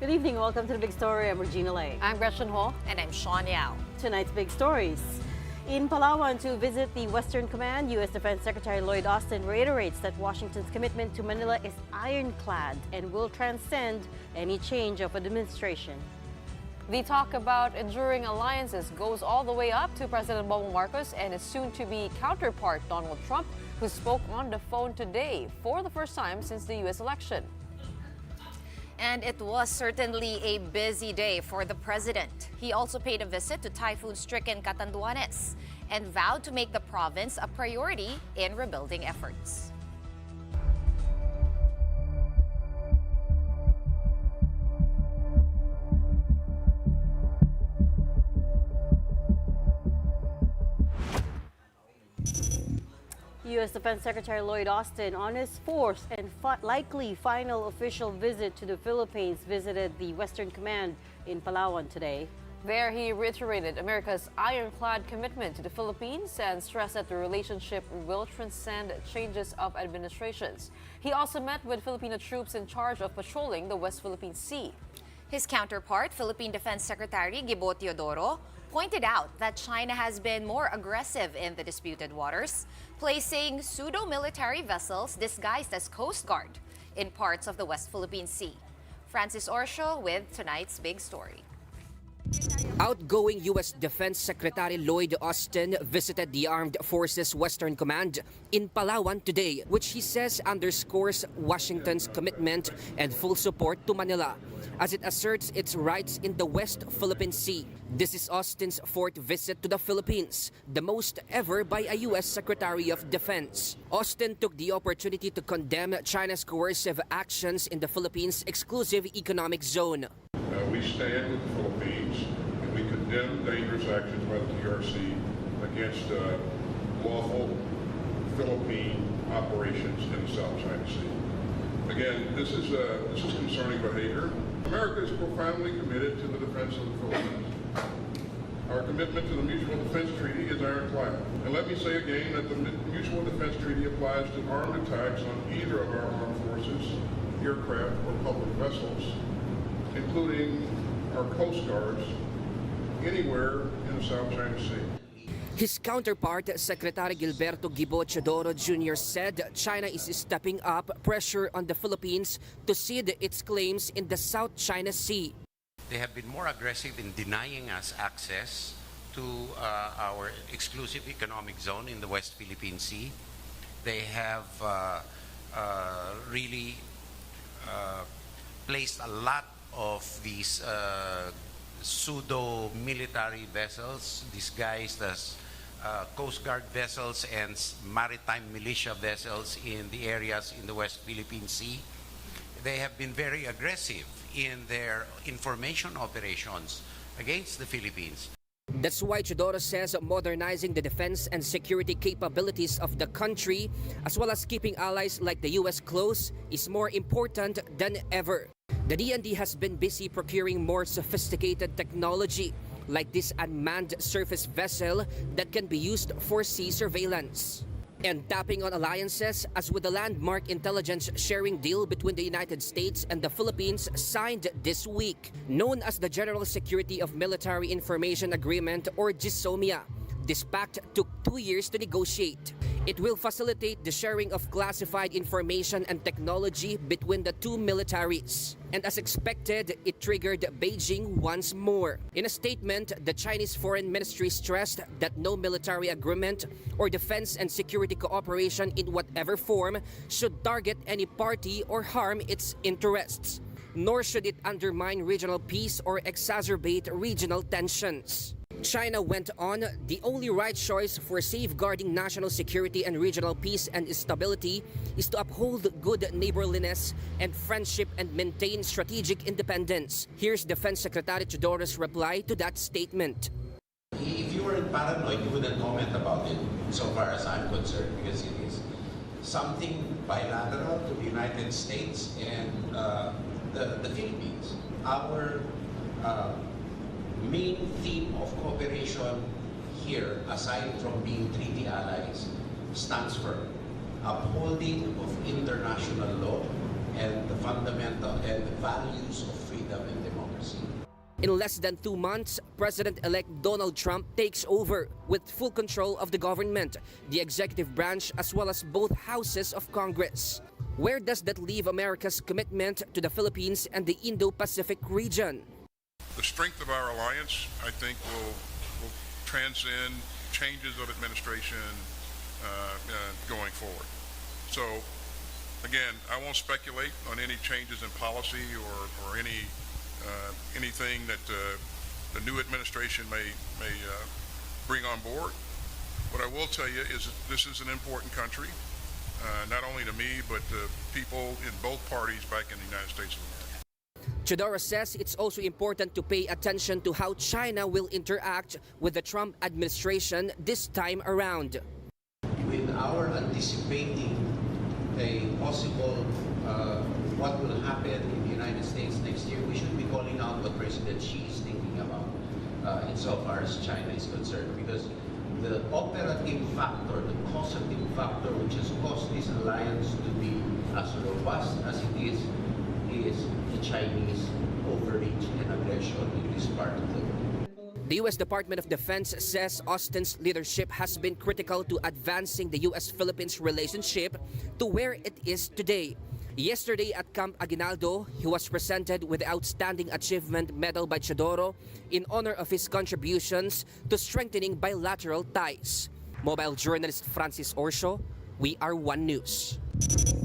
Good evening. Welcome to the Big Story. I'm Regina Lay. I'm Gretchen Ho. And I'm Sean Yao. Tonight's big stories. In Palawan to visit the Western Command, U.S. Defense Secretary Lloyd Austin reiterates that Washington's commitment to Manila is ironclad and will transcend any change of administration. The talk about enduring alliances goes all the way up to President Bongbong Marcos and his soon-to-be counterpart Donald Trump, who spoke on the phone today for the first time since the U.S. election. And it was certainly a busy day for the president. He also paid a visit to typhoon-stricken Catanduanes and vowed to make the province a priority in rebuilding efforts. U.S. Defense Secretary Lloyd Austin, on his fourth and likely final official visit to the Philippines, visited the Western Command in Palawan today. There, he reiterated America's ironclad commitment to the Philippines and stressed that the relationship will transcend changes of administrations. He also met with Filipino troops in charge of patrolling the West Philippine Sea. His counterpart, Philippine Defense Secretary Gibo Teodoro, pointed out that China has been more aggressive in the disputed waters, placing pseudo-military vessels disguised as Coast Guard in parts of the West Philippine Sea. Francis Orsho with tonight's big story. Outgoing U.S. Defense Secretary Lloyd Austin visited the Armed Forces Western Command in Palawan today, which he says underscores Washington's commitment and full support to Manila as it asserts its rights in the West Philippine Sea. This is Austin's fourth visit to the Philippines, the most ever by a U.S. Secretary of Defense. Austin took the opportunity to condemn China's coercive actions in the Philippines' exclusive economic zone. We stand with the Philippines and we condemn dangerous actions by the TRC against lawful Philippine operations in the South China Sea. Again, this is concerning behavior. America is profoundly committed to the defense of the Philippines. Our commitment to the Mutual Defense Treaty is ironclad. And let me say again that the Mutual Defense Treaty applies to armed attacks on either of our armed forces, aircraft, or public vessels, including our Coast Guards, anywhere in the South China Sea. His counterpart, Secretary Gilberto Gibo Teodoro Jr. said China is stepping up pressure on the Philippines to cede its claims in the South China Sea. They have been more aggressive in denying us access to our exclusive economic zone in the West Philippine Sea. They have really placed a lot of these pseudo-military vessels disguised as Coast Guard vessels and maritime militia vessels in the areas in the West Philippine Sea. They have been very aggressive in their information operations against the Philippines. That's why Teodoro says modernizing the defense and security capabilities of the country, as well as keeping allies like the U.S. close, is more important than ever. The DND has been busy procuring more sophisticated technology, like this unmanned surface vessel that can be used for sea surveillance. And tapping on alliances, as with the landmark intelligence sharing deal between the United States and the Philippines signed this week, known as the General Security of Military Information Agreement, or GSOMIA. This pact took 2 years to negotiate. It will facilitate the sharing of classified information and technology between the two militaries. And as expected, it triggered Beijing once more. In a statement, the Chinese Foreign Ministry stressed that no military agreement or defense and security cooperation in whatever form should target any party or harm its interests, nor should it undermine regional peace or exacerbate regional tensions. China went on, the only right choice for safeguarding national security and regional peace and stability is to uphold good neighborliness and friendship and maintain strategic independence. Here's Defense Secretary Teodoro's reply to that statement. If you weren't paranoid, you wouldn't comment about it, so far as I'm concerned, because it is something bilateral to the United States and the Philippines. Our main theme of cooperation here, aside from being treaty allies, stands for upholding of international law and the fundamental and the values of freedom and democracy. In less than 2 months, President-elect Donald Trump takes over with full control of the government, the executive branch, as well as both houses of Congress. Where does that leave America's commitment to the Philippines and the Indo-Pacific region? The strength of our alliance, I think, will transcend changes of administration going forward. So, again, I won't speculate on any changes in policy or anything that the new administration may bring on board. What I will tell you is that this is an important country, not only to me, but to people in both parties back in the United States of America. Chodoro says it's also important to pay attention to how China will interact with the Trump administration this time around. With our anticipating a possible what will happen in the United States next year, we should be calling out what President Xi is thinking about insofar as China is concerned, because the operative factor, the causative factor which has caused this alliance to be as robust as it is the Chinese overreach and aggression in this part of the world. The U.S. Department of Defense says Austin's leadership has been critical to advancing the U.S.-Philippines relationship to where it is today. Yesterday at Camp Aguinaldo, he was presented with the Outstanding Achievement Medal by Chodoro in honor of his contributions to strengthening bilateral ties. Mobile journalist Francis Orsho, We Are One News.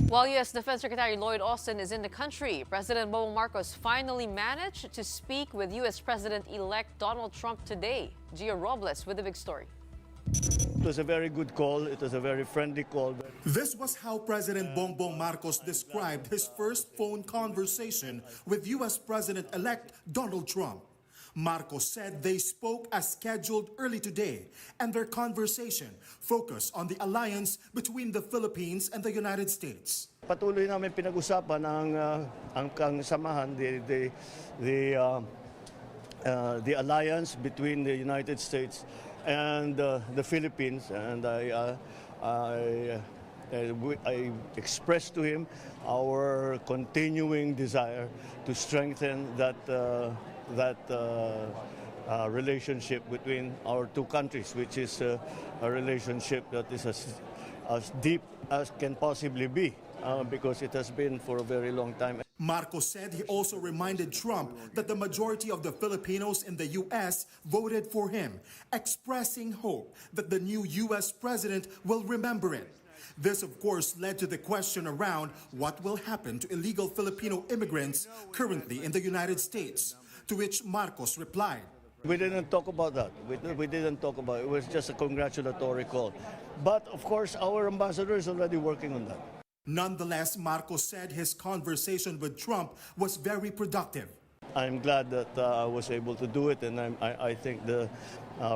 While U.S. Defense Secretary Lloyd Austin is in the country, President Bongbong Marcos finally managed to speak with U.S. President-elect Donald Trump today. Gio Robles with the big story. It was a very good call. It was a very friendly call. This was how President Bongbong Marcos described his first phone conversation with U.S. President-elect Donald Trump. Marcos said they spoke as scheduled early today, and their conversation focused on the alliance between the Philippines and the United States. Patuloy namin pinag-usapan ang samahan, the alliance between the United States and the Philippines, and I expressed to him our continuing desire to strengthen that relationship between our two countries, which is a relationship that is as deep as can possibly be, because it has been for a very long time. Marcos said he also reminded Trump that the majority of the Filipinos in the U.S. voted for him, expressing hope that the new U.S. president will remember it. This, of course, led to the question around what will happen to illegal Filipino immigrants currently in the United States, to which Marcos replied. We didn't talk about that. We didn't talk about it. It was just a congratulatory call. But, of course, our ambassador is already working on that. Nonetheless, Marcos said his conversation with Trump was very productive. I'm glad that I was able to do it, and I think the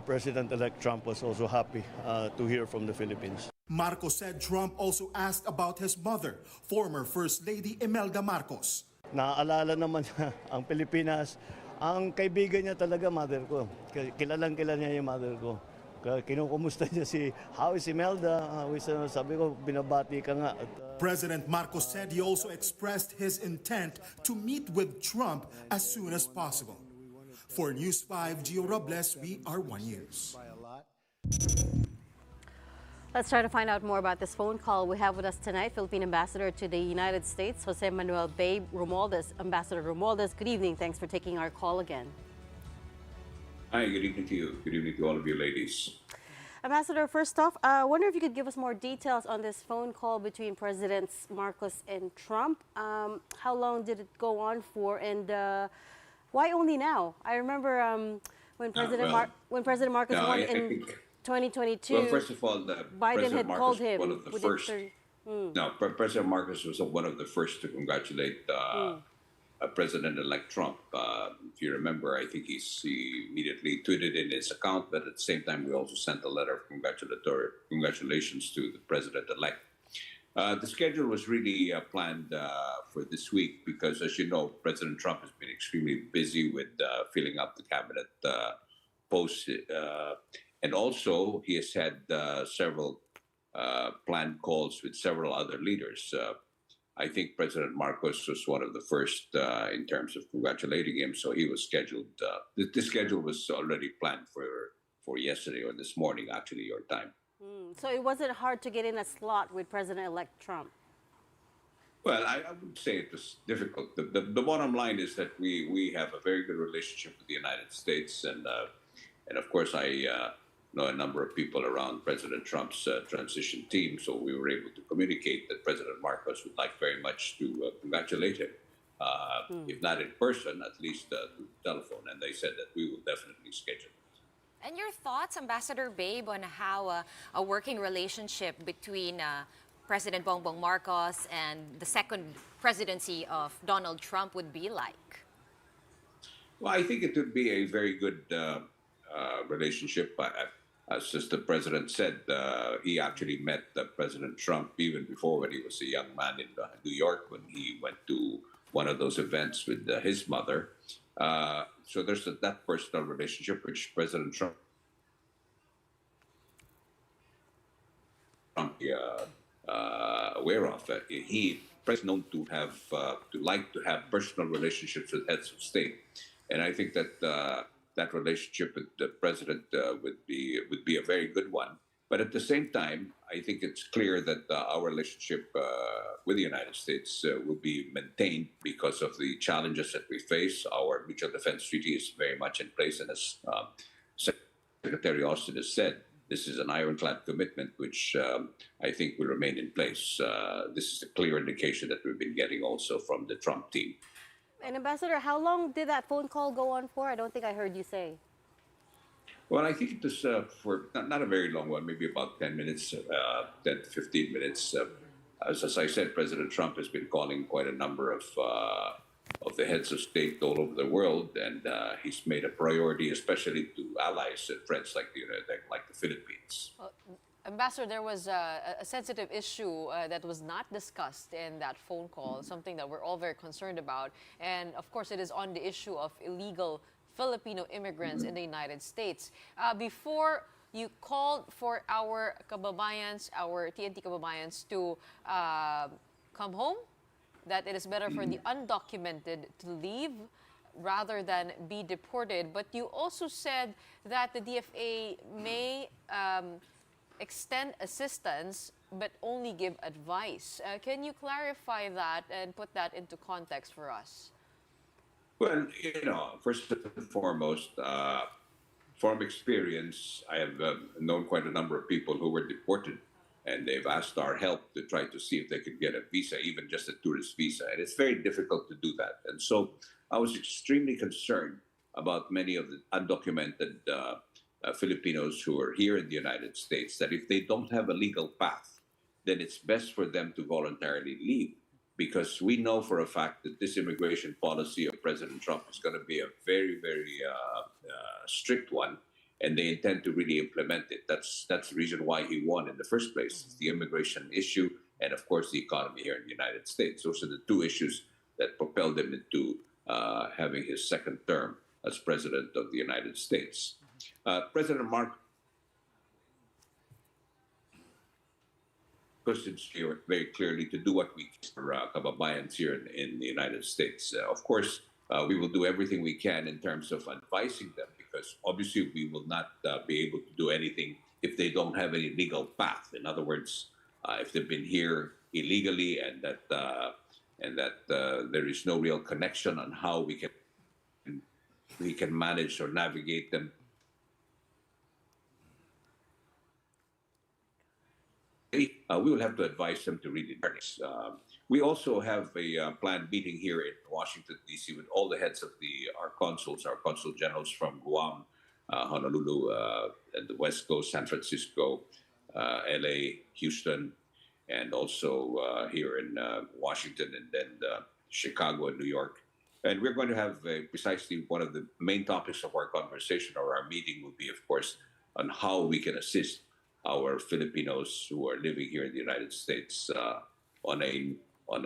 President-elect Trump was also happy to hear from the Philippines. Marcos said Trump also asked about his mother, former First Lady Imelda Marcos. Naaalala naman niya ang Pilipinas. Ang kaibigan niya talaga, mother ko. Kilalang niya yung mother ko. Kinukumusta niya how is Imelda? Sabi ko, binabati ka nga. President Marcos said he also expressed his intent to meet with Trump as soon as possible. For News 5, Gio Robles, We Are One News. Let's try to find out more about this phone call. We have with us tonight Philippine Ambassador to the United States, Jose Manuel Babe Romualdez. Ambassador Romualdez, good evening. Thanks for taking our call again. Hi, good evening to you. Good evening to all of you ladies. Ambassador, first off, I wonder if you could give us more details on this phone call between Presidents Marcos and Trump. How long did it go on for, and why only now? I remember when President Marcos won in 2022. Well, first of all, Biden had called him one of the first. No, President Marcos was one of the first to congratulate President-elect Trump. If you remember, I think he immediately tweeted in his account, but at the same time, we also sent a letter of congratulations to the President-elect. The schedule was really planned for this week because, as you know, President Trump has been extremely busy with filling up the cabinet posts. And also, he has had several planned calls with several other leaders. I think President Marcos was one of the first in terms of congratulating him. So he was scheduled. The schedule was already planned for yesterday or this morning, actually, your time. So it wasn't hard to get in a slot with President-elect Trump. Well, I would say it was difficult. The bottom line is that we have a very good relationship with the United States, and of course I know a number of people around President Trump's transition team, so we were able to communicate that President Marcos would like very much to congratulate him, if not in person, at least through telephone, and they said that we will definitely schedule. And your thoughts, Ambassador Babe, on how a working relationship between President Bongbong Marcos and the second presidency of Donald Trump would be like? Well, I think it would be a very good relationship. As the president said, he actually met President Trump even before, when he was a young man in New York, when he went to one of those events with his mother. So there's that personal relationship which President Trump aware of. He is known to have to have personal relationships with heads of state, and I think that that relationship with the president would be a very good one. But at the same time, I think it's clear that our relationship with the United States will be maintained because of the challenges that we face. Our mutual defense treaty is very much in place, and as Secretary Austin has said, this is an ironclad commitment, which I think will remain in place. This is a clear indication that we've been getting also from the Trump team. And Ambassador, how long did that phone call go on for? I don't think I heard you say. Well, I think it was for not a very long one, maybe about 10 minutes, 10 to 15 minutes. As I said, President Trump has been calling quite a number of the heads of state all over the world, and he's made a priority, especially to allies and friends like the Philippines. Ambassador, there was a sensitive issue that was not discussed in that phone call, something that we're all very concerned about. And of course, it is on the issue of illegal Filipino immigrants in the United States. Before you called for our kababayans, our TNT kababayans to come home, that it is better for the undocumented to leave rather than be deported. But you also said that the DFA may extend assistance but only give advice. Can you clarify that and put that into context for us? Well, first and foremost, from experience, I have known quite a number of people who were deported, and they've asked our help to try to see if they could get a visa, even just a tourist visa. And it's very difficult to do that. And so I was extremely concerned about many of the undocumented Filipinos who are here in the United States, that if they don't have a legal path, then it's best for them to voluntarily leave. Because we know for a fact that this immigration policy of President Trump is going to be a very, very strict one, and they intend to really implement it. That's the reason why he won in the first place. It's the immigration issue, and of course the economy here in the United States. Those are the two issues that propelled him into having his second term as President of the United States. President Marcos here very clearly to do what we can for kababayans here in the United States. Of course, we will do everything we can in terms of advising them, because obviously we will not be able to do anything if they don't have any legal path. In other words, if they've been here illegally and that there is no real connection on how we can manage or navigate them. We will have to advise them to read it. We also have a planned meeting here in Washington, D.C. with all the heads of our consuls, our consul generals from Guam, Honolulu, and the West Coast, San Francisco, L.A., Houston, and also here in Washington, and then Chicago and New York. And we're going to have precisely one of the main topics of our conversation or our meeting will be, of course, on how we can assist our Filipinos who are living here in the United States on a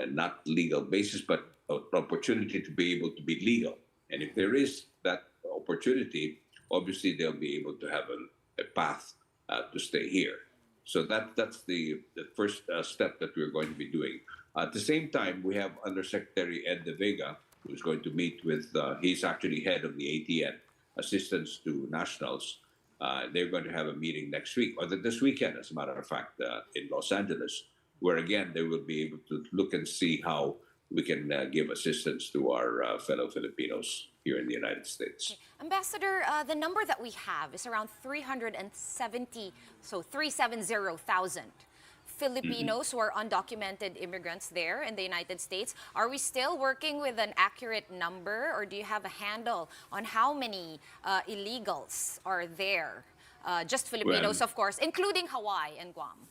not legal basis, but an opportunity to be able to be legal. And if there is that opportunity, obviously they'll be able to have a path to stay here. So that's the first step that we're going to be doing. At the same time, we have Undersecretary Ed De Vega, who's going to meet with, he's actually head of the ATN, Assistance to Nationals. They're going to have a meeting next week, or this weekend, as a matter of fact, in Los Angeles, where again, they will be able to look and see how we can give assistance to our fellow Filipinos here in the United States. Ambassador, the number that we have is around 370, so 370,000 Filipinos who are undocumented immigrants there in the United States. Are we still working with an accurate number, or do you have a handle on how many illegals are there? Just Filipinos, of course, including Hawaii and Guam.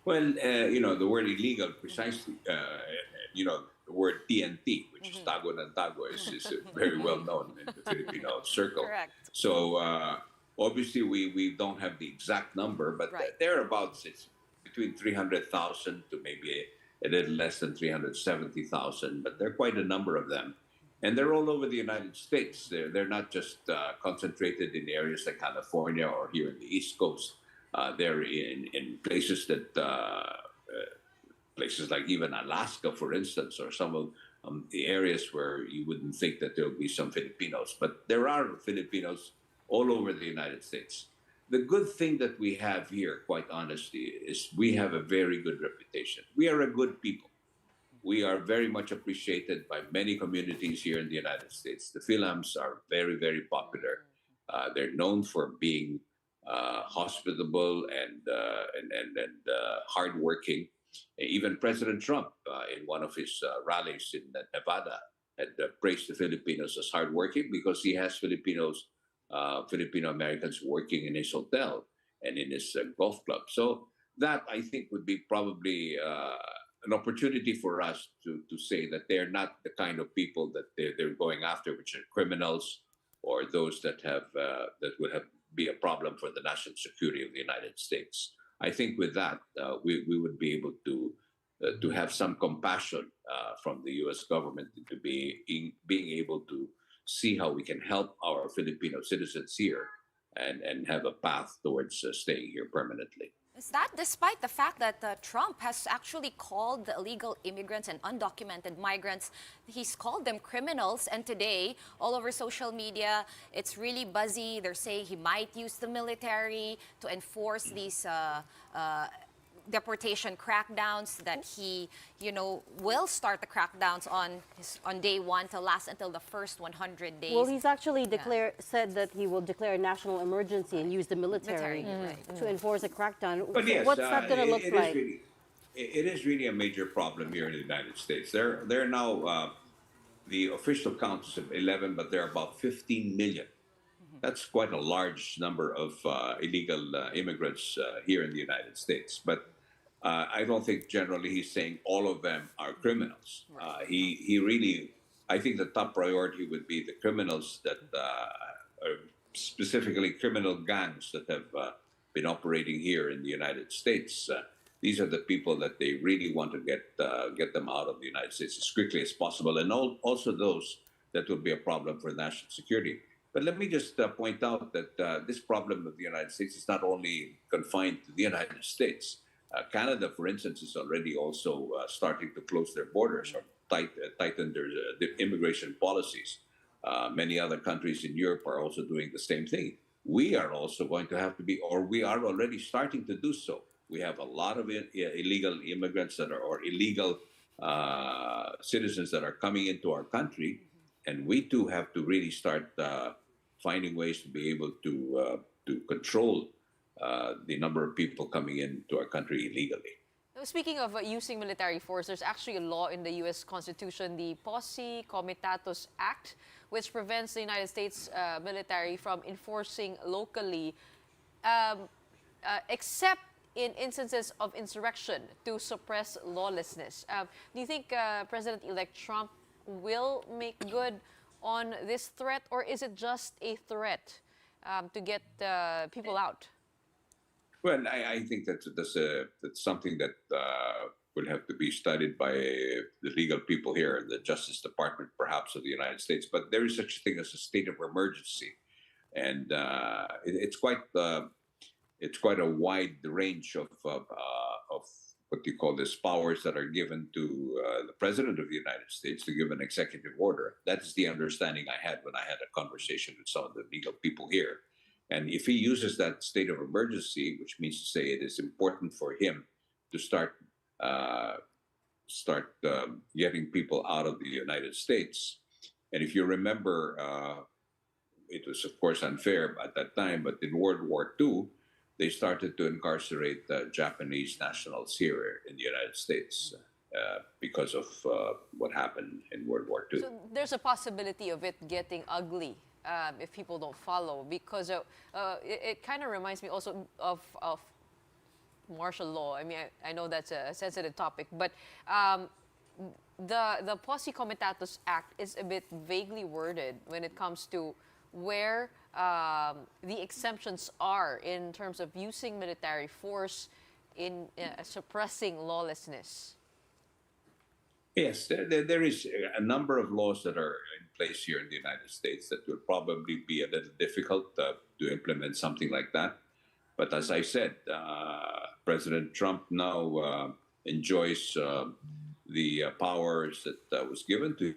Well, the word illegal, precisely, the word TNT, which is Tago ng Tago, is very well known in the Filipino circle. Correct. So obviously we don't have the exact number, but thereabouts it's between 300,000 to maybe a little less than 370,000, but there are quite a number of them. And they're all over the United States. They're not just concentrated in areas like California or here in the East Coast. They're in places that places like even Alaska, for instance, or some of the areas where you wouldn't think that there will be some Filipinos. But there are Filipinos all over the United States. The good thing that we have here, quite honestly, is we have a very good reputation. We are a good people. We are very much appreciated by many communities here in the United States. The Philams are very, very popular. They're known for being hospitable and hardworking. Even President Trump, in one of his rallies in Nevada, had praised the Filipinos as hardworking because he has Filipino Americans working in his hotel and in his golf club. So that, I think, would be probably an opportunity for us to say that they're not the kind of people that they're going after, which are criminals or those that would be a problem for the national security of the United States. I think with that, we would be able to have some compassion from the U.S. government into being able to see how we can help our Filipino citizens here and have a path towards staying here permanently. Is that despite the fact that Trump has actually called the illegal immigrants and undocumented migrants, he's called them criminals, and today, all over social media, it's really buzzy. They're saying he might use the military to enforce these deportation crackdowns, that he, will start the crackdowns on day one to last until the first 100 days. Well, he's actually said that he will declare a national emergency and use the military to enforce a crackdown. But yes, what's that going to look like? It is really a major problem here in the United States. There are now, the official count is 11, but there are about 15 million. That's quite a large number of illegal immigrants here in the United States. But I don't think generally he's saying all of them are criminals. He really, I think the top priority would be the criminals that are specifically criminal gangs that have been operating here in the United States. These are the people that they really want to get them out of the United States as quickly as possible, and also those that would be a problem for national security. But let me just point out that this problem of the United States is not only confined to the United States. Canada, for instance, is already also starting to close their borders or tighten their immigration policies. Many other countries in Europe are also doing the same thing. We are also going to have to be, or we are already starting to do so. We have a lot of illegal immigrants or illegal citizens that are coming into our country, and we too have to really start finding ways to be able to control the number of people coming into our country illegally. Now, speaking of using military force, there's actually a law in the U.S. Constitution, the Posse Comitatus Act, which prevents the United States military from enforcing locally, except in instances of insurrection to suppress lawlessness. Do you think President-elect Trump will make good on this threat, or is it just a threat to get people out? Well, I think that's something that will have to be studied by the legal people here in the Justice Department, perhaps, of the United States. But there is such a thing as a state of emergency, and it's quite a wide range of what you call this powers that are given to the President of the United States to give an executive order. That is the understanding I had when I had a conversation with some of the legal people here. And if he uses that state of emergency, which means to say it is important for him to start getting people out of the United States. And if you remember, it was of course unfair at that time, but in World War II, they started to incarcerate Japanese nationals here in the United States because of what happened in World War II. So there's a possibility of it getting ugly if people don't follow, because it kind of reminds me also of martial law. I mean, I know that's a sensitive topic, but the Posse Comitatus Act is a bit vaguely worded when it comes to where the exemptions are in terms of using military force in suppressing lawlessness. Yes, there is a number of laws that are in place here in the United States that will probably be a little difficult to implement something like that. But as I said, President Trump now enjoys the powers that was given to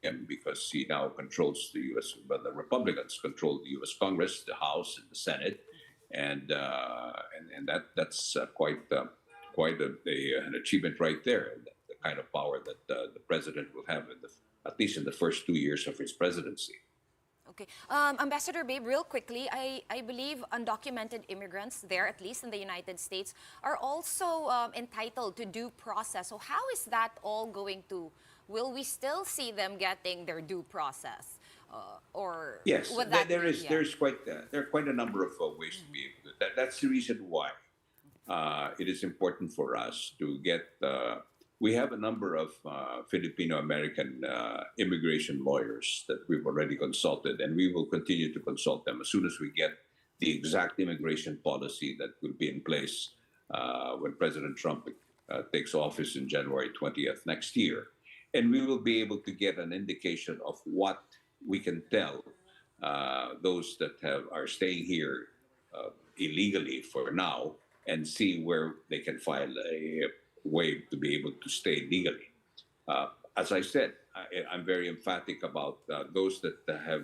him because he now controls the U.S. But the Republicans control the U.S. Congress, the House, and the Senate, and that's quite an achievement right there. The kind of power that the president will have at least in the first 2 years of his presidency. Okay. Ambassador Babe, real quickly, I believe undocumented immigrants there, at least in the United States, are also entitled to due process. So how is that all going to, will we still see them getting their due process? Or yes, that there are quite a number of ways to be able to do that. That's the reason why it is important for us to get we have a number of Filipino-American immigration lawyers that we've already consulted, and we will continue to consult them as soon as we get the exact immigration policy that will be in place when President Trump takes office in January 20th next year. And we will be able to get an indication of what we can tell those that are staying here illegally for now, and see where they can file a way to be able to stay legally. As I said, I'm very emphatic about those that have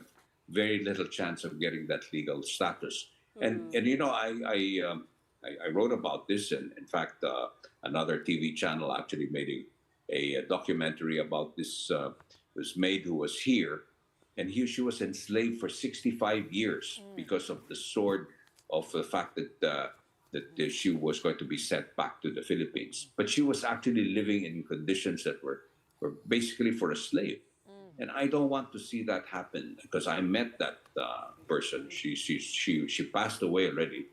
very little chance of getting that legal status. And you know, I wrote about this, and in fact, another TV channel actually made a documentary about this maid who was here, and she was enslaved for 65 years because of the sword of the fact that she was going to be sent back to the Philippines. But she was actually living in conditions that were basically for a slave. And I don't want to see that happen, because I met that person. She passed away already,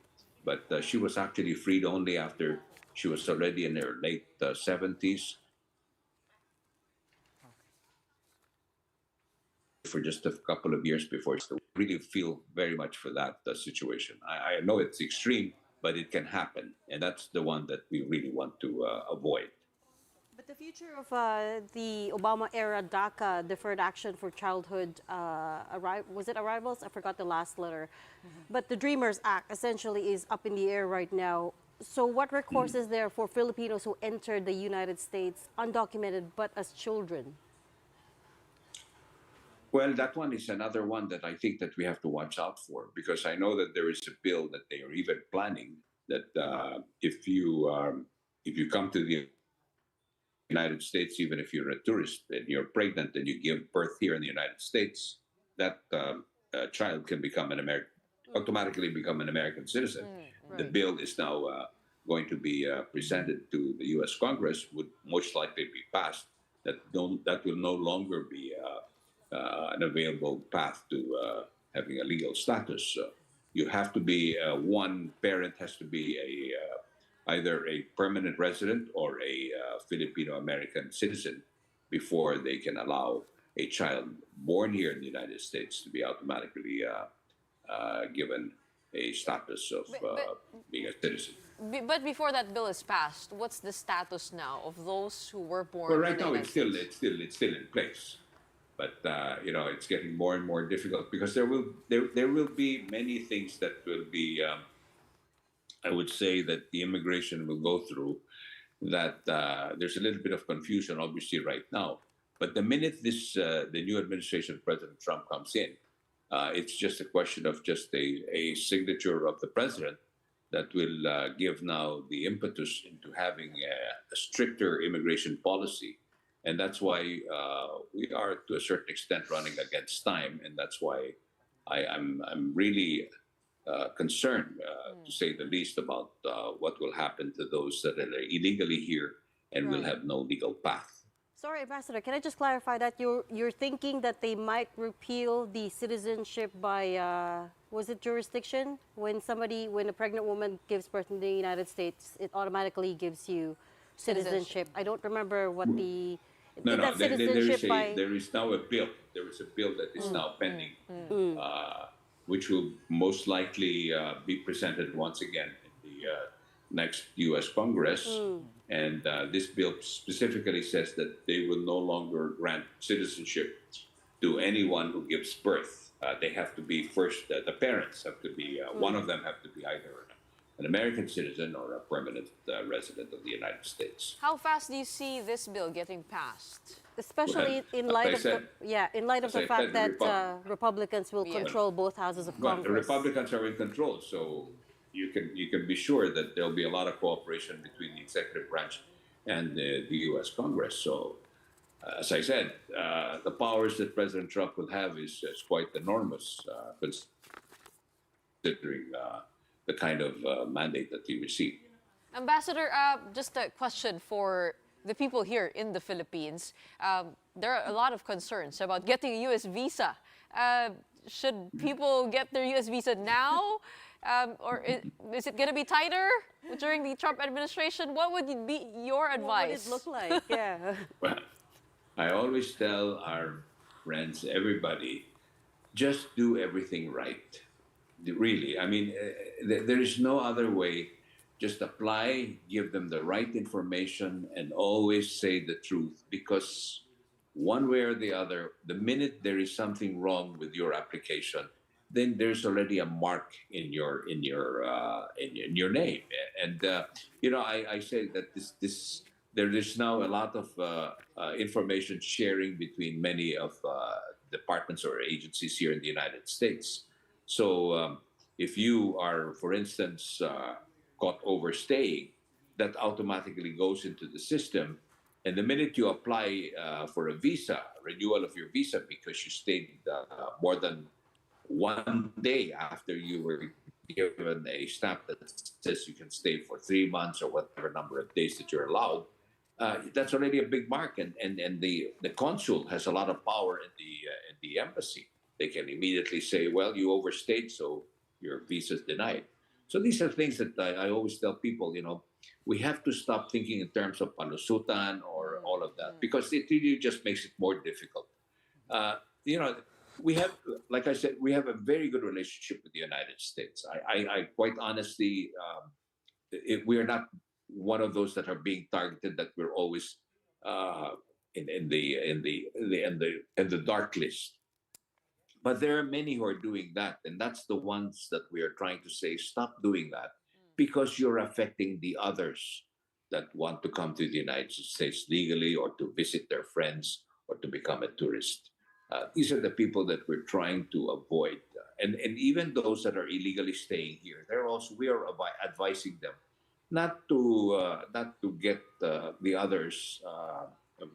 but she was actually freed only after she was already in her late 70s. For just a couple of years before. So I really feel very much for that situation. I know it's extreme, but it can happen, and that's the one that we really want to avoid. But the future of the Obama-era DACA, Deferred Action for Childhood, was it arrivals? I forgot the last letter. But the Dreamers Act essentially is up in the air right now. So what recourse is there for Filipinos who entered the United States undocumented but as children? Well, that one is another one that I think that we have to watch out for, because I know that there is a bill that they are even planning that if you come to the United States, even if you're a tourist and you're pregnant and you give birth here in the United States, that child can become automatically become an American citizen. Right. The bill is now going to be presented to the U.S. Congress, would most likely be passed. That will no longer be an available path to having a legal status. You have to be one parent has to be either a permanent resident or a Filipino-American citizen before they can allow a child born here in the United States to be automatically given a status of being a citizen. But before that bill is passed, what's the status now of those who were born? Well, right in the now United it's still in place, but you know, it's getting more and more difficult because there will be many things that will be I would say that the immigration will go through, that there's a little bit of confusion, obviously, right now. But the minute the new administration, President Trump, comes in, it's just a question of just a signature of the president that will give now the impetus into having a stricter immigration policy. And that's why we are, to a certain extent, running against time. And that's why I'm really concerned, to say the least, about what will happen to those that are illegally here and will Right. have no legal path. Sorry, Ambassador, can I just clarify that you're thinking that they might repeal the citizenship by was it jurisdiction? When a pregnant woman gives birth in the United States, it automatically gives you citizenship. I don't remember what the No, no, that there citizenship by there is now a bill. There is a bill that is now pending, which will most likely be presented once again in the next U.S. Congress. And this bill specifically says that they will no longer grant citizenship to anyone who gives birth. They have to be first, the parents have to be, one of them have to be either an American citizen or a permanent resident of the United States. How fast do you see this bill getting passed? especially Well, in as light I of said- in light of as the I fact said, the that Republicans will Yeah. control both houses of But the Congress. Republicans are in control, so you can be sure that there'll be a lot of cooperation between the executive branch and the U.S. Congress. So, as I said, the powers that President Trump will have is quite enormous, considering the kind of mandate that he received. Ambassador, just a question for the people here in the Philippines. There are a lot of concerns about getting a U.S. visa. Should people get their U.S. visa now? Or is it going to be tighter during the Trump administration? What would be your What would advice? it look like? Yeah. Well, I always tell our friends, everybody, just do everything right. Really, I mean, there is no other way. Just apply, give them the right information, and always say the truth. Because one way or the other, the minute there is something wrong with your application, then there's already a mark in your name. And I say that there is now a lot of information sharing between many of departments or agencies here in the United States. So if you are, for instance, caught overstaying, that automatically goes into the system. And the minute you apply for a visa, renewal of your visa, because you stayed more than 1 day after you were given a stamp that says you can stay for 3 months or whatever number of days that you're allowed, that's already a big mark. And the consul has a lot of power in the embassy. They can immediately say, well, you overstayed, so your visa is denied. So these are things that I always tell people, we have to stop thinking in terms of panusutan or all of that, because it really just makes it more difficult. We have, like I said, we have a very good relationship with the United States. I quite honestly, we are not one of those that are being targeted, that we're always in the dark list. But there are many who are doing that, and that's the ones that we are trying to say, stop doing that, because you're affecting the others that want to come to the United States legally, or to visit their friends, or to become a tourist. These are the people that we're trying to avoid, and even those that are illegally staying here. We are advising them not to get the others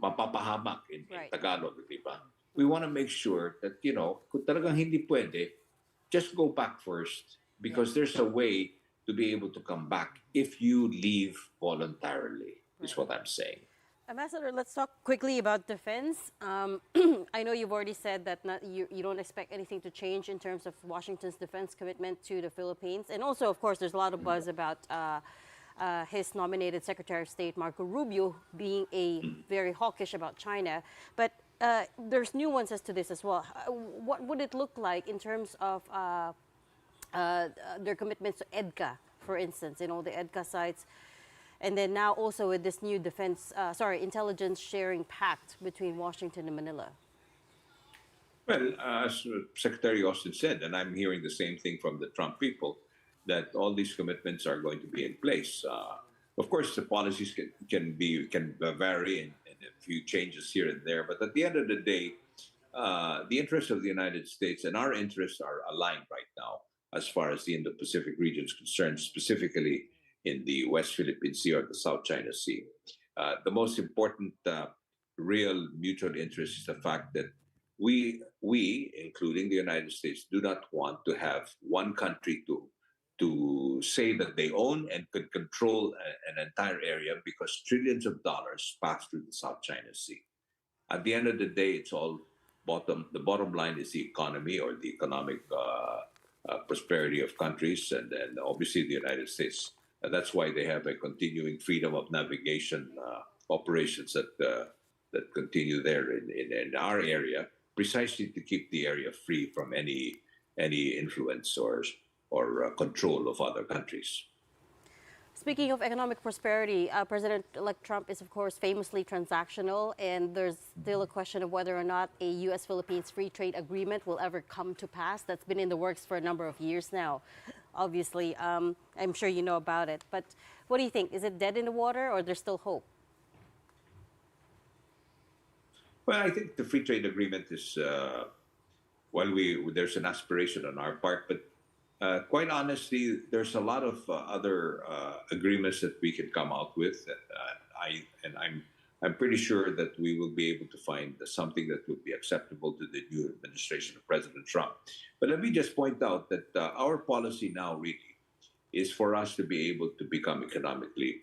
mapapahamak in Right. Tagalog, di ba? We want to make sure that, kung talagang hindi pwede, just go back first, because there's a way to be able to come back if you leave voluntarily, is what I'm saying. Ambassador, let's talk quickly about defense. I know you've already said that you don't expect anything to change in terms of Washington's defense commitment to the Philippines. And also, of course, there's a lot of buzz about his nominated Secretary of State, Marco Rubio, being very hawkish about China. But there's nuances to this as well. What would it look like in terms of their commitments to EDCA, for instance, the EDCA sites? And then now also with this new intelligence sharing pact between Washington and Manila. Well, as Secretary Austin said, and I'm hearing the same thing from the Trump people, that all these commitments are going to be in place. Of course, the policies can vary and a few changes here and there, but at the end of the day, the interests of the United States and our interests are aligned right now as far as the Indo-Pacific region is concerned, specifically in the West Philippine Sea or the South China Sea. The most important real mutual interest is the fact that including the United States, do not want to have one country to say that they own and could control an entire area because trillions of dollars pass through the South China Sea. At the end of the day, it's all the bottom line is the economy or the economic prosperity of countries, and obviously the United States. That's why they have a continuing freedom of navigation operations that continue there in our area, precisely to keep the area free from any influence or control of other countries. Speaking of economic prosperity, President-elect Trump is, of course, famously transactional, and there's still a question of whether or not a U.S.-Philippines free trade agreement will ever come to pass. That's been in the works for a number of years now. Obviously, I'm sure you know about it. But what do you think? Is it dead in the water, or there's still hope? Well, I think the free trade agreement is, there's an aspiration on our part, but quite honestly, there's a lot of other agreements that we can come out with. I'm pretty sure that we will be able to find something that would be acceptable to the new administration of President Trump. But let me just point out that our policy now really is for us to be able to become economically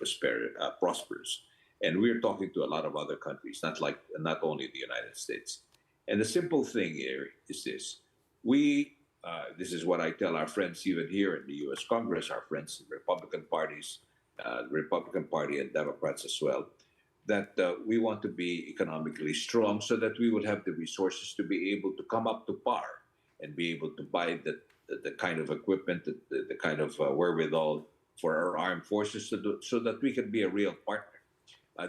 prosperous. And we're talking to a lot of other countries, not only the United States. And the simple thing here is this: this is what I tell our friends even here in the U.S. Congress, our friends in Republican parties, the Republican Party and Democrats as well, that we want to be economically strong so that we would have the resources to be able to come up to par and be able to buy the kind of equipment, the kind of wherewithal for our armed forces so that we can be a real partner.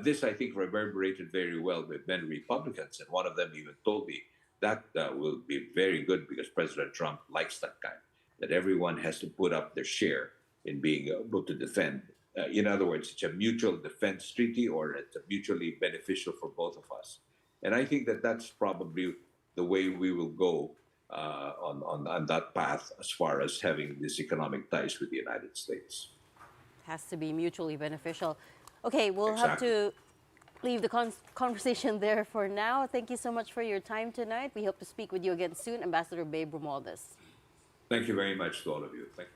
This, I think, reverberated very well with many Republicans, and one of them even told me that will be very good because President Trump likes that kind, that everyone has to put up their share in being able to defend. In other words, it's a mutual defense treaty, or it's a mutually beneficial for both of us. And I think that that's probably the way we will go on that path as far as having these economic ties with the United States. Has to be mutually beneficial. Okay, we'll Exactly. have to leave the conversation there for now. Thank you so much for your time tonight. We hope to speak with you again soon, Ambassador Babe Romualdez. Thank you very much to all of you. Thank you.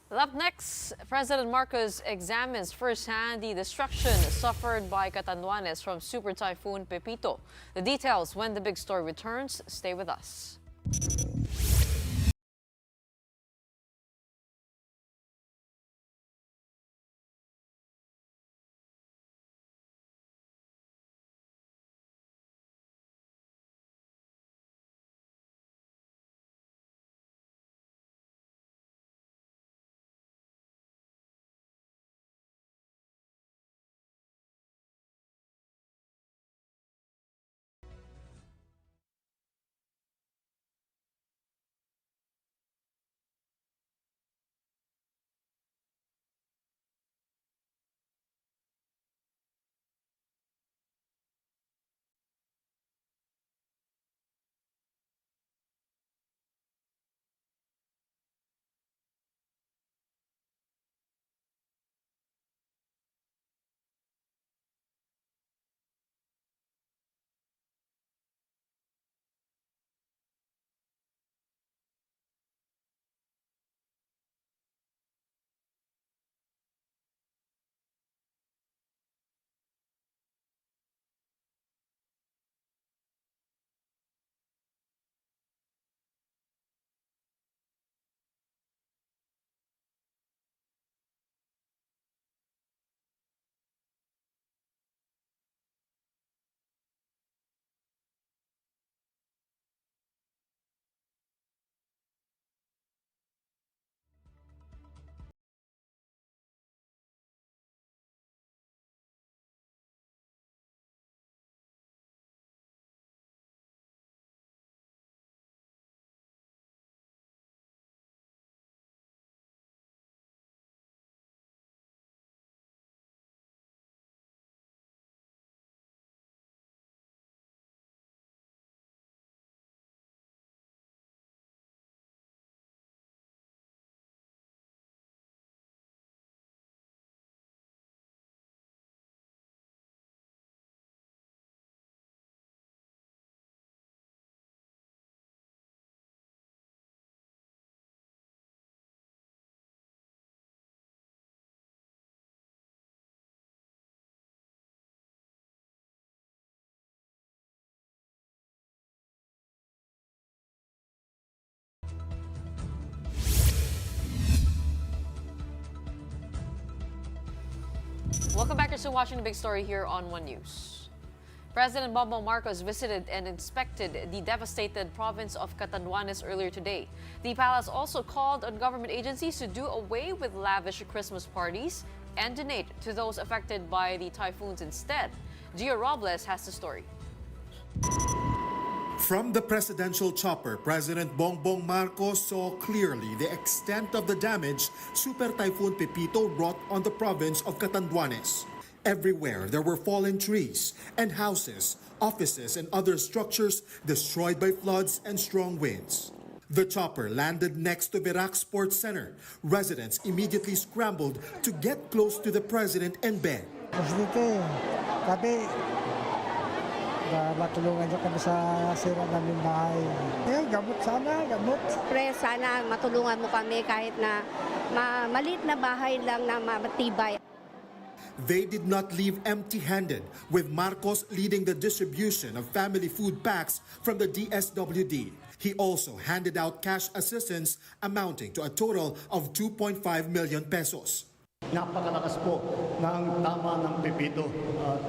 Well, up next, President Marcos examines firsthand the destruction suffered by Catanduanes from Super Typhoon Pepito. The details when the big story returns. Stay with us. Welcome back. You're still watching the big story here on One News. President Bongbong Marcos visited and inspected the devastated province of Catanduanes earlier today. The palace also called on government agencies to do away with lavish Christmas parties and donate to those affected by the typhoons instead. Gio Robles has the story. From the presidential chopper, President Bongbong Marcos saw clearly the extent of the damage Super Typhoon Pepito wrought on the province of Catanduanes. Everywhere there were fallen trees and houses, offices and other structures destroyed by floods and strong winds. The chopper landed next to Virac Sports Center. Residents immediately scrambled to get close to the president and beg. Presidente, sabi, matulungan niyo kami sa sira namin bahay. Gamot sana, gamot. Pre, sana matulungan mo kami kahit na maliit na bahay lang na matibay. They did not leave empty-handed, with Marcos leading the distribution of family food packs from the DSWD. He also handed out cash assistance amounting to a total of 2.5 million pesos. Napakalakas po ng tama ng Pepito at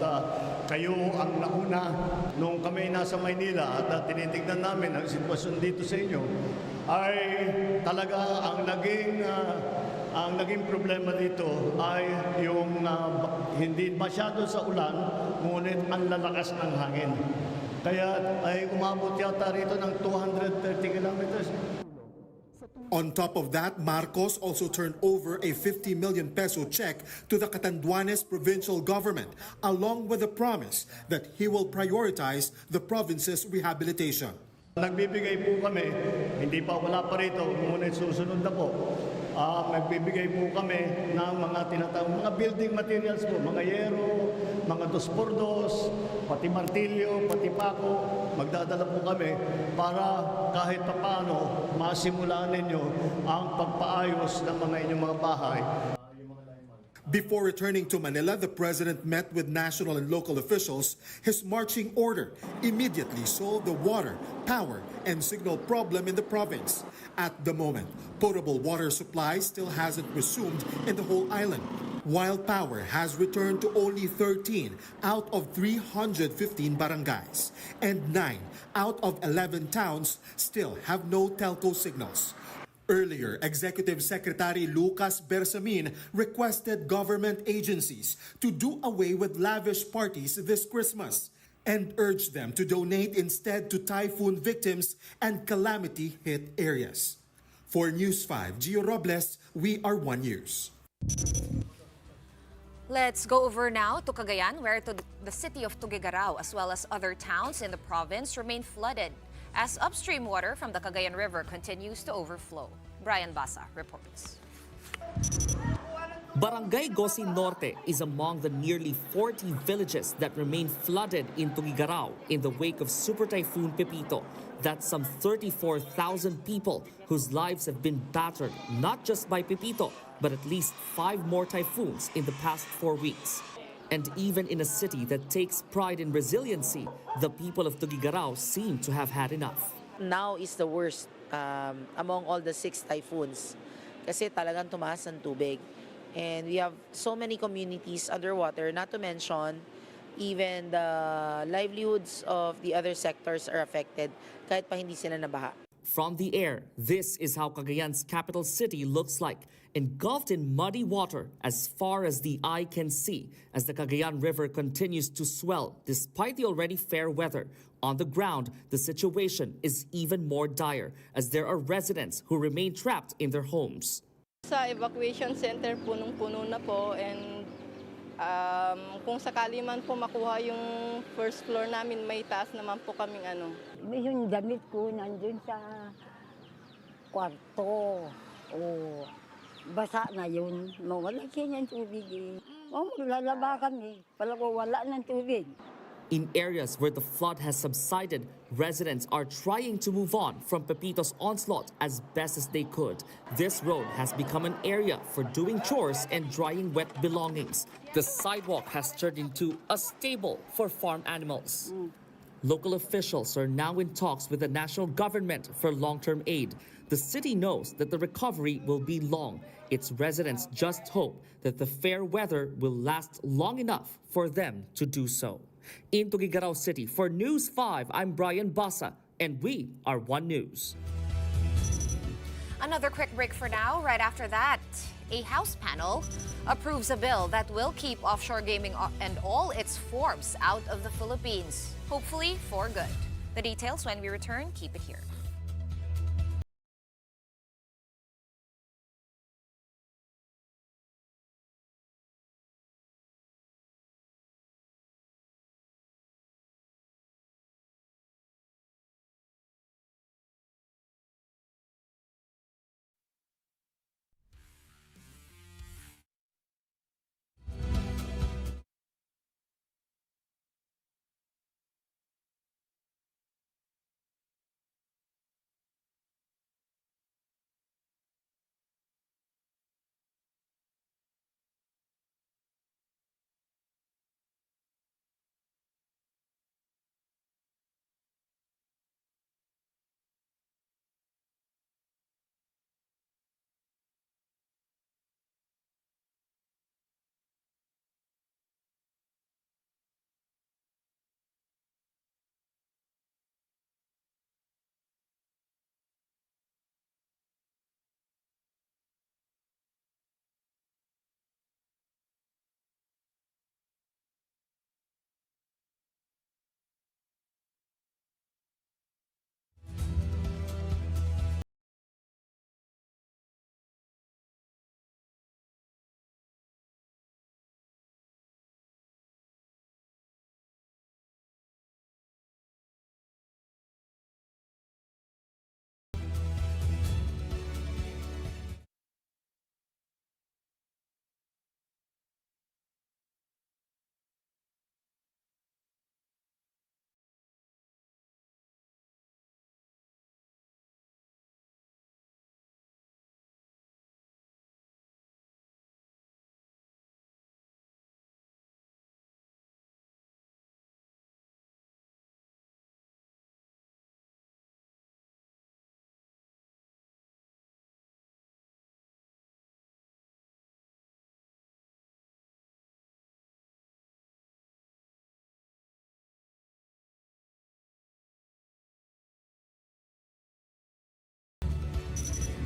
kayo ang nauna nung kami nasa Maynila at tinitignan namin ang sitwasyon dito sa inyo ay talaga ang naging problema dito ay yung hindi masyado sa ulan ngunit ang lalakas ng hangin. Kaya ay umabot yata rito ng 230 kilometers. On top of that, Marcos also turned over a 50 million peso check to the Catanduanes provincial government, along with a promise that he will prioritize the province's rehabilitation. Nagbibigay po kami, hindi pa wala pa rito, ngunit susunod na po. Nagbibigay po kami ng mga mga building materials po, mga yero, mga 2x2, pati martilyo, pati pako. Magdadala po kami para kahit papaano masimulan ninyo ang pagpaayos ng mga inyong mga bahay. Before returning to Manila, the president met with national and local officials. His marching order immediately solved the water, power, and signal problem in the province. At the moment, potable water supply still hasn't resumed in the whole island, while power has returned to only 13 out of 315 barangays, and 9 out of 11 towns still have no telco signals. Earlier, Executive Secretary Lucas Bersamin requested government agencies to do away with lavish parties this Christmas and urged them to donate instead to typhoon victims and calamity-hit areas. For News 5, Gio Robles, we are One News. Let's go over now to Cagayan, where the city of Tuguegarao as well as other towns in the province remain flooded as upstream water from the Cagayan River continues to overflow. Brian Basa reports. Barangay Gosin Norte is among the nearly 40 villages that remain flooded in Tuguegarao in the wake of Super Typhoon Pepito. That's some 34,000 people whose lives have been battered not just by Pepito, but at least 5 more typhoons in the past 4 weeks. And even in a city that takes pride in resiliency, the people of Tuguegarao seem to have had enough. Now is the worst among all the 6 typhoons kasi talagang tumaas ang tubig. And we have so many communities underwater, not to mention even the livelihoods of the other sectors are affected kahit pa hindi sila nabaha. From the air, this is how Cagayan's capital city looks like, engulfed in muddy water as far as the eye can see as the Cagayan River continues to swell despite the already fair weather. On the ground, the situation is even more dire as there are residents who remain trapped in their homes. Sa evacuation center, punong-puno na po, and kung sakali man po makuha yung first floor namin, may taas naman po kaming ano. Yung damit ko nandun sa kwarto. Basa na yun. Mawala siya ng tubig eh. Lalaba kami. Pala ko wala ng tubig. In areas where the flood has subsided, residents are trying to move on from Pepito's onslaught as best as they could. This road has become an area for doing chores and drying wet belongings. The sidewalk has turned into a stable for farm animals. Local officials are now in talks with the national government for long-term aid. The city knows that the recovery will be long. Its residents just hope that the fair weather will last long enough for them to do so. In Tuguegarao City, for News 5, I'm Brian Basa, and we are One News. Another quick break for now. Right after that, a House panel approves a bill that will keep offshore gaming and all its forms out of the Philippines, hopefully for good. The details when we return. Keep it here.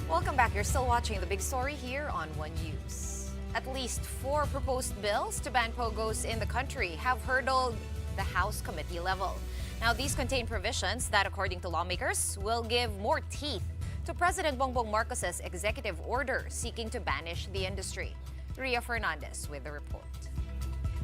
Welcome back. You're still watching The Big Story here on One News. At least 4 proposed bills to ban POGOs in the country have hurdled the House committee level. Now, these contain provisions that, according to lawmakers, will give more teeth to President Bongbong Marcos's executive order seeking to banish the industry. Ria Fernandez with the report.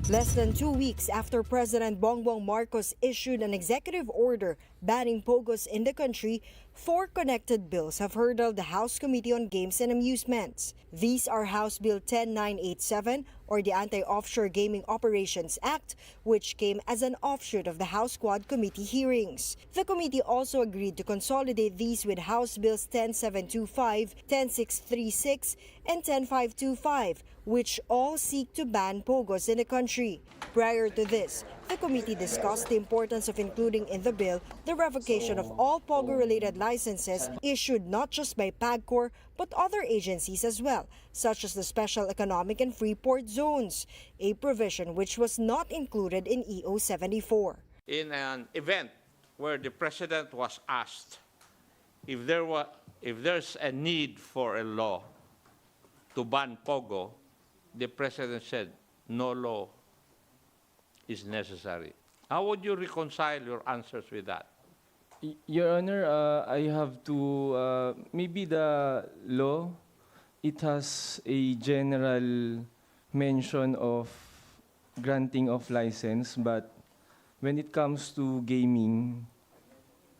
Less than 2 weeks after President Bongbong Marcos issued an executive order banning POGOs in the country, 4 connected bills have hurdled the House Committee on Games and Amusements. These are House Bill 10987, or the Anti-Offshore Gaming Operations Act, which came as an offshoot of the House Quad Committee hearings. The committee also agreed to consolidate these with House Bills 10725, 10636, and 10525, which all seek to ban POGOs in the country. Prior to this, the committee discussed the importance of including in the bill the revocation of all POGO-related licenses issued not just by PAGCOR but other agencies as well, such as the Special Economic and Freeport Zones, a provision which was not included in EO 74. In an event where the President was asked if there's a need for a law to ban POGO, the President said no law is necessary. How would you reconcile your answers with that? Your Honor, I have to, maybe the law, it has a general mention of granting of license, but when it comes to gaming,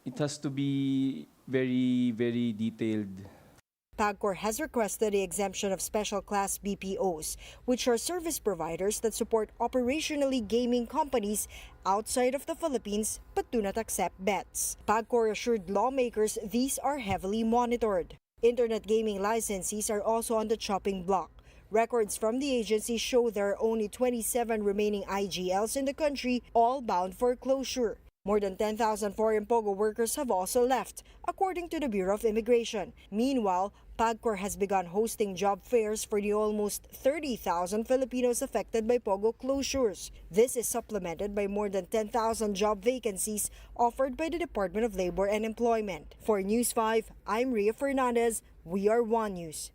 it has to be very, very detailed. PAGCOR has requested the exemption of special class BPOs, which are service providers that support operationally gaming companies outside of the Philippines but do not accept bets. PAGCOR assured lawmakers these are heavily monitored. Internet gaming licensees are also on the chopping block. Records from the agency show there are only 27 remaining IGLs in the country, all bound for closure. More than 10,000 foreign POGO workers have also left, according to the Bureau of Immigration. Meanwhile, PAGCOR has begun hosting job fairs for the almost 30,000 Filipinos affected by POGO closures. This is supplemented by more than 10,000 job vacancies offered by the Department of Labor and Employment. For News 5, I'm Ria Fernandez. We are One News.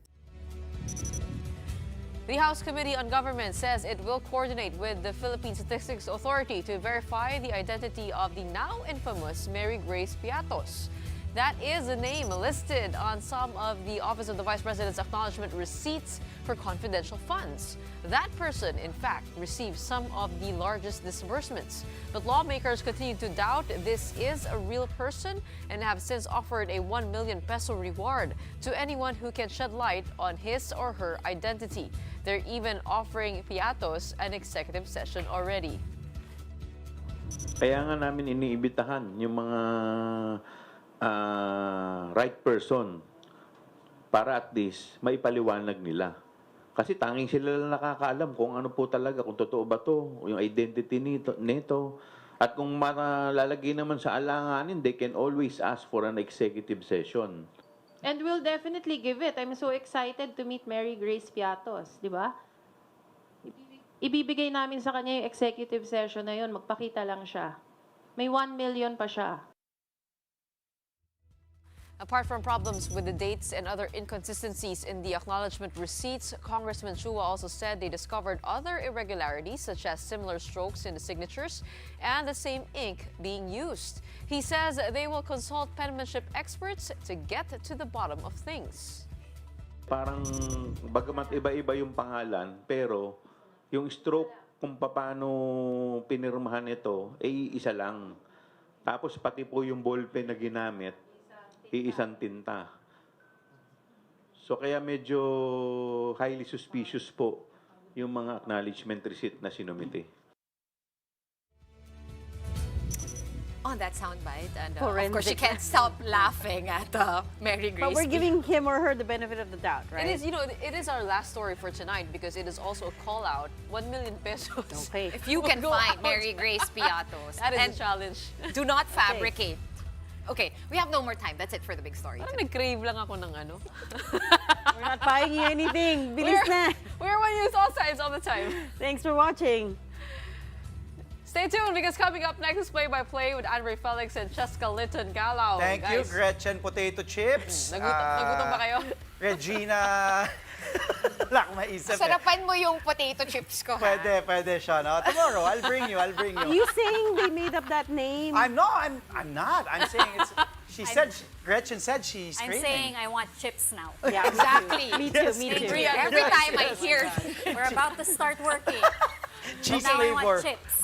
The House Committee on Government says it will coordinate with the Philippine Statistics Authority to verify the identity of the now infamous Mary Grace Piatos. That is the name listed on some of the Office of the Vice President's acknowledgement receipts for confidential funds. That person, in fact, received some of the largest disbursements. But lawmakers continue to doubt this is a real person and have since offered a 1 million peso reward to anyone who can shed light on his or her identity. They're even offering Piatos an executive session already. Kaya nga namin iniibitahan yung mga right person para at least maipaliwanag nila. Kasi tanging sila lang nakakaalam kung ano po talaga, kung totoo ba to, yung identity nito. At kung malalagay naman sa alanganin, they can always ask for an executive session. And we'll definitely give it. I'm so excited to meet Mary Grace Piatos, di ba? Ibibigay namin sa kanya yung executive session na yun, magpakita lang siya. May 1 million pa siya. Apart from problems with the dates and other inconsistencies in the acknowledgement receipts, Congressman Chua also said they discovered other irregularities such as similar strokes in the signatures and the same ink being used. He says they will consult penmanship experts to get to the bottom of things. Parang bagamat iba-iba yung pangalan, pero yung stroke kung paano pinirmahan ito ay isa lang. Tapos pati po yung ballpen na ginamit, iisang tinta. So kaya medyo highly suspicious po yung mga acknowledgement receipt na sinumite. On that soundbite, and Forensic. of course, you can't stop laughing at Mary Grace. But we're giving him or her the benefit of the doubt, right? It is, it is our last story for tonight because it is also a call out. 1 million pesos. Okay. If you can find Mary Grace Piatos. That is and a challenge. Do not fabricate. Okay, we have no more time. That's it for the big story. Parang nag-crave lang ako ng ano. We're not buying you anything. Bilis na. We're One News all sides all the time. Thanks for watching. Stay tuned because coming up next is Play-by-Play with Andre Felix and Cheska Litton Galaw. Thank you, Gretchen Potato Chips. Nagutom ba kayo? Regina... Wala akong maisip. Sarapan mo yung potato chips ko, ha? Pwede siya, no? Tomorrow, I'll bring you. Are you saying they made up that name? I'm not. I'm saying it's... Gretchen said she's I'm craving. saying I want chips now. Yeah, Exactly. Me too, me too. Every time I hear We're about to start working. Cheese Now I flavor. want chips.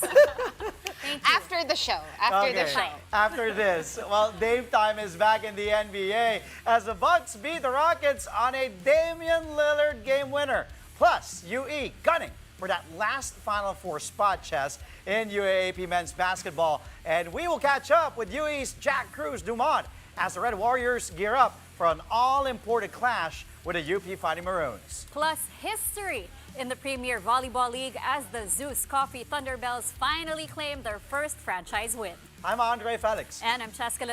Thank you. after the show. After the show. After this, well, Dame time is back in the NBA as the Bucks beat the Rockets on a Damian Lillard game winner. Plus, UE gunning for that last Final Four spot, Chess, in UAAP men's basketball. And we will catch up with UE's Jack Cruz Dumont as the Red Warriors gear up for an all-important clash with the UP Fighting Maroons. Plus history in the Premier Volleyball League as the Zeus Coffee Thunderbells finally claim their first franchise win. I'm Andre Felix. And I'm Cheska